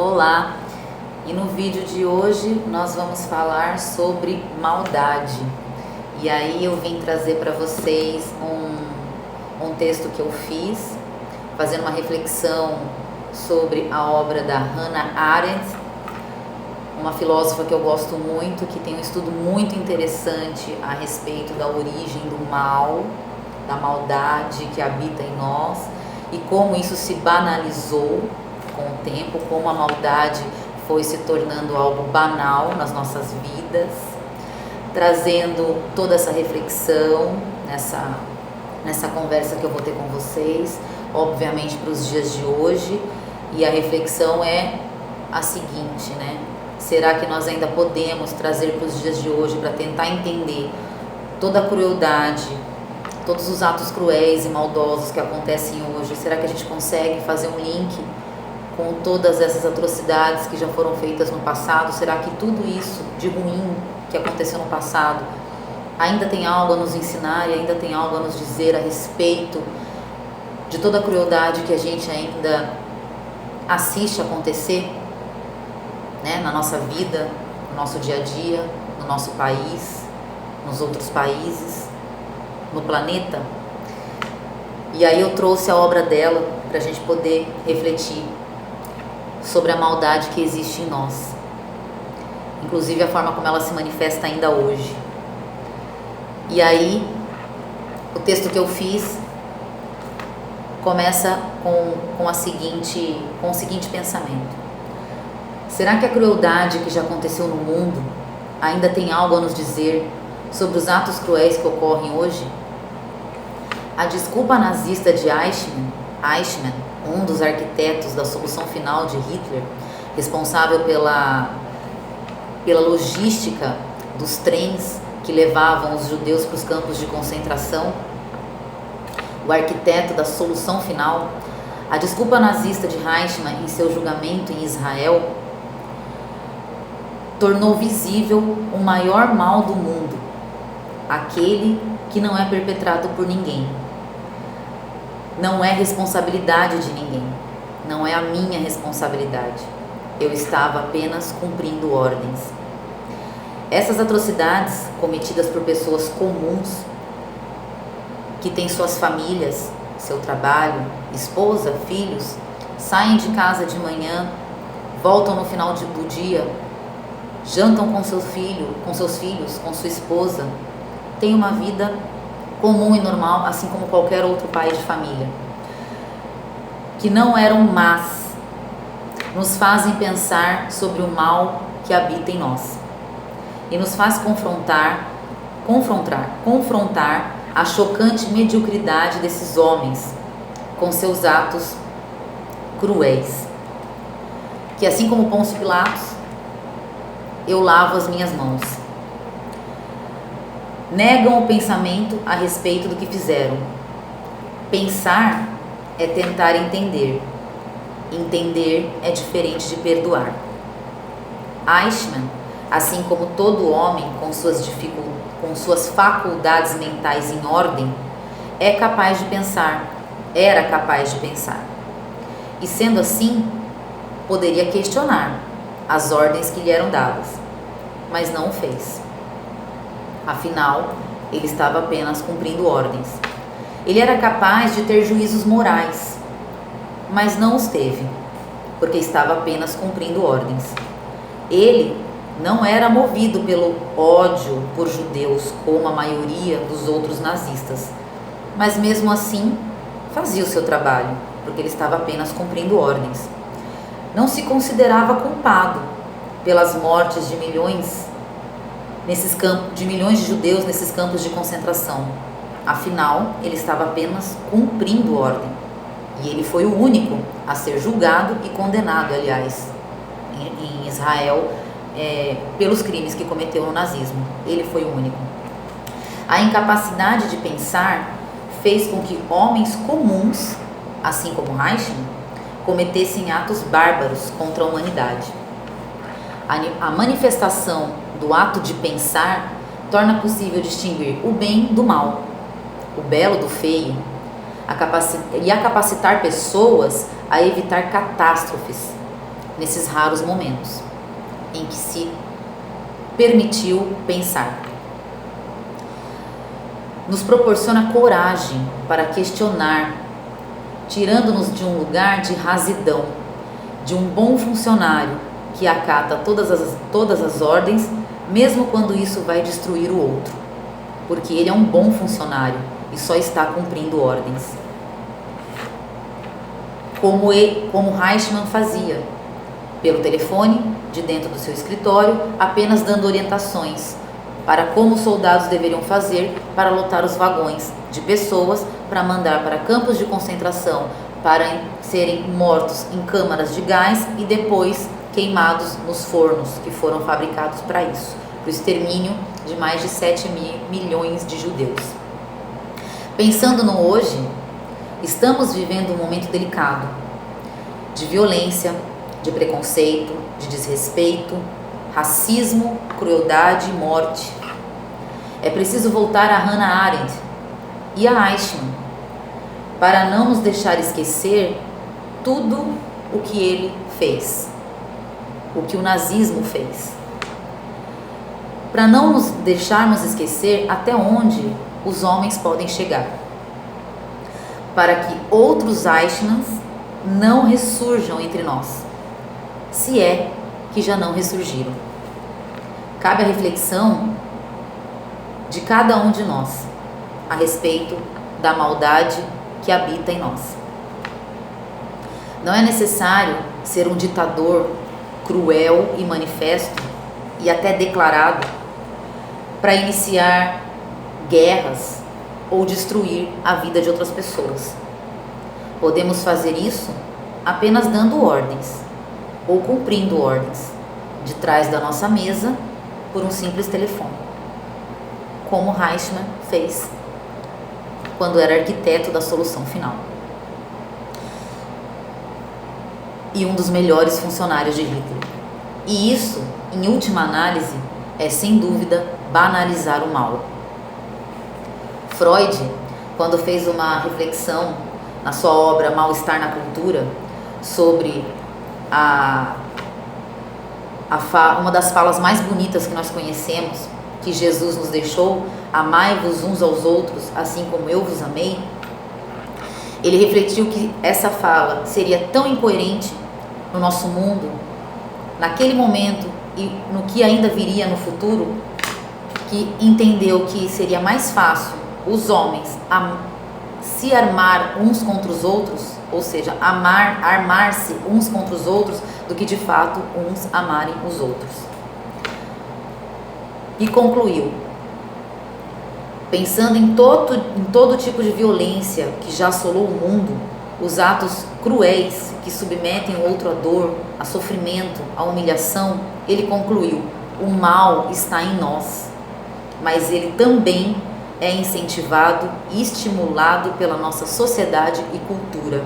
Olá! E no vídeo de hoje nós vamos falar sobre maldade. E aí eu vim trazer para vocês um texto que eu fiz, fazendo uma reflexão sobre a obra da Hannah Arendt, uma filósofa que eu gosto muito, que tem um estudo muito interessante a respeito da origem do mal, da maldade que habita em nós e como isso se banalizou com o tempo, como a maldade foi se tornando algo banal nas nossas vidas, trazendo toda essa reflexão nessa conversa que eu vou ter com vocês, obviamente para os dias de hoje. E a reflexão é a seguinte, né? Será que nós ainda podemos trazer para os dias de hoje para tentar entender toda a crueldade, todos os atos cruéis e maldosos que acontecem hoje? Será que a gente consegue fazer um link com todas essas atrocidades que já foram feitas no passado? Será que tudo isso de ruim que aconteceu no passado ainda tem algo a nos ensinar e ainda tem algo a nos dizer a respeito de toda a crueldade que a gente ainda assiste acontecer, né, na nossa vida, no nosso dia a dia, no nosso país, nos outros países, no planeta? E aí eu trouxe a obra dela para a gente poder refletir sobre a maldade que existe em nós, inclusive a forma como ela se manifesta ainda hoje. E aí o texto que eu fiz começa com o seguinte pensamento: será que a crueldade que já aconteceu no mundo ainda tem algo a nos dizer sobre os atos cruéis que ocorrem hoje? A desculpa nazista de Eichmann, um dos arquitetos da solução final de Hitler, responsável pela logística dos trens que levavam os judeus para os campos de concentração, o arquiteto da solução final, a desculpa nazista de Eichmann em seu julgamento em Israel tornou visível o maior mal do mundo, aquele que não é perpetrado por ninguém. Não é responsabilidade de ninguém, não é a minha responsabilidade. Eu estava apenas cumprindo ordens. Essas atrocidades cometidas por pessoas comuns, que têm suas famílias, seu trabalho, esposa, filhos, saem de casa de manhã, voltam no final do dia, jantam com seus filhos, com sua esposa, têm uma vida comum e normal, assim como qualquer outro pai de família, que não eram más, nos fazem pensar sobre o mal que habita em nós e nos faz confrontar a chocante mediocridade desses homens com seus atos cruéis, que assim como Pôncio Pilatos, eu lavo as minhas mãos. Negam o pensamento a respeito do que fizeram. Pensar é tentar entender. Entender é diferente de perdoar. Eichmann, assim como todo homem com suas faculdades mentais em ordem, era capaz de pensar. E sendo assim, poderia questionar as ordens que lhe eram dadas, mas não o fez. Afinal, ele estava apenas cumprindo ordens. Ele era capaz de ter juízos morais, mas não os teve, porque estava apenas cumprindo ordens. Ele não era movido pelo ódio por judeus, como a maioria dos outros nazistas, mas mesmo assim fazia o seu trabalho, porque ele estava apenas cumprindo ordens. Não se considerava culpado pelas mortes de milhões de judeus nesses campos de concentração. Afinal, ele estava apenas cumprindo ordem. E ele foi o único a ser julgado e condenado, aliás, em Israel, pelos crimes que cometeu no nazismo. Ele foi o único. A incapacidade de pensar fez com que homens comuns, assim como Eichmann, cometessem atos bárbaros contra a humanidade. A manifestação do ato de pensar torna possível distinguir o bem do mal, o belo do feio, a capacitar pessoas a evitar catástrofes, nesses raros momentos em que se permitiu pensar. Nos proporciona coragem para questionar, tirando-nos de um lugar de rasidão, de um bom funcionário que acata todas as ordens, mesmo quando isso vai destruir o outro, porque ele é um bom funcionário e só está cumprindo ordens. Como Eichmann fazia, pelo telefone, de dentro do seu escritório, apenas dando orientações para como os soldados deveriam fazer para lotar os vagões de pessoas, para mandar para campos de concentração, para serem mortos em câmaras de gás e depois queimados nos fornos que foram fabricados para isso, para o extermínio de mais de 7 milhões de judeus. Pensando no hoje, estamos vivendo um momento delicado, de violência, de preconceito, de desrespeito, racismo, crueldade e morte. É preciso voltar a Hannah Arendt e a Eichmann para não nos deixar esquecer tudo o que ele fez, o que o nazismo fez. Para não nos deixarmos esquecer até onde os homens podem chegar, para que outros Eichmanns não ressurjam entre nós, se é que já não ressurgiram. Cabe a reflexão de cada um de nós a respeito da maldade que habita em nós. Não é necessário ser um ditador cruel e manifesto e até declarado para iniciar guerras ou destruir a vida de outras pessoas. Podemos fazer isso apenas dando ordens ou cumprindo ordens de trás da nossa mesa por um simples telefone, como Eichmann fez quando era arquiteto da solução final e um dos melhores funcionários de Hitler. E isso, em última análise, é sem dúvida banalizar o mal. Freud, quando fez uma reflexão na sua obra Mal-Estar na Cultura sobre uma das falas mais bonitas que nós conhecemos, que Jesus nos deixou, amai-vos uns aos outros, assim como eu vos amei, ele refletiu que essa fala seria tão incoerente no nosso mundo, naquele momento e no que ainda viria no futuro, que entendeu que seria mais fácil os homens se armar uns contra os outros, ou seja, armar-se uns contra os outros, do que de fato uns amarem os outros. E concluiu: pensando em todo tipo de violência que já assolou o mundo, os atos cruéis que submetem o outro à dor, a sofrimento, à humilhação, ele concluiu: o mal está em nós, mas ele também é incentivado e estimulado pela nossa sociedade e cultura.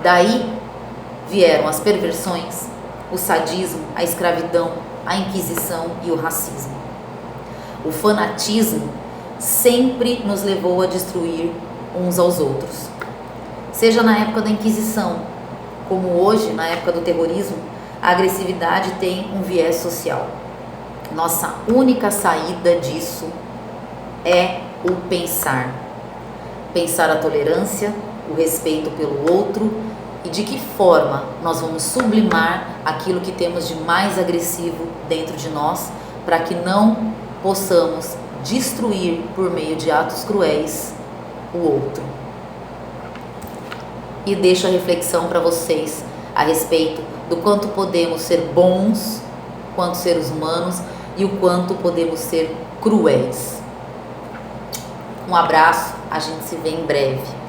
Daí vieram as perversões, o sadismo, a escravidão, a inquisição e o racismo. O fanatismo sempre nos levou a destruir uns aos outros. Seja na época da Inquisição, como hoje, na época do terrorismo, a agressividade tem um viés social. Nossa única saída disso é o pensar. Pensar a tolerância, o respeito pelo outro e de que forma nós vamos sublimar aquilo que temos de mais agressivo dentro de nós, para que não possamos destruir por meio de atos cruéis o outro. E deixo a reflexão para vocês a respeito do quanto podemos ser bons quanto seres humanos e o quanto podemos ser cruéis. Um abraço, a gente se vê em breve.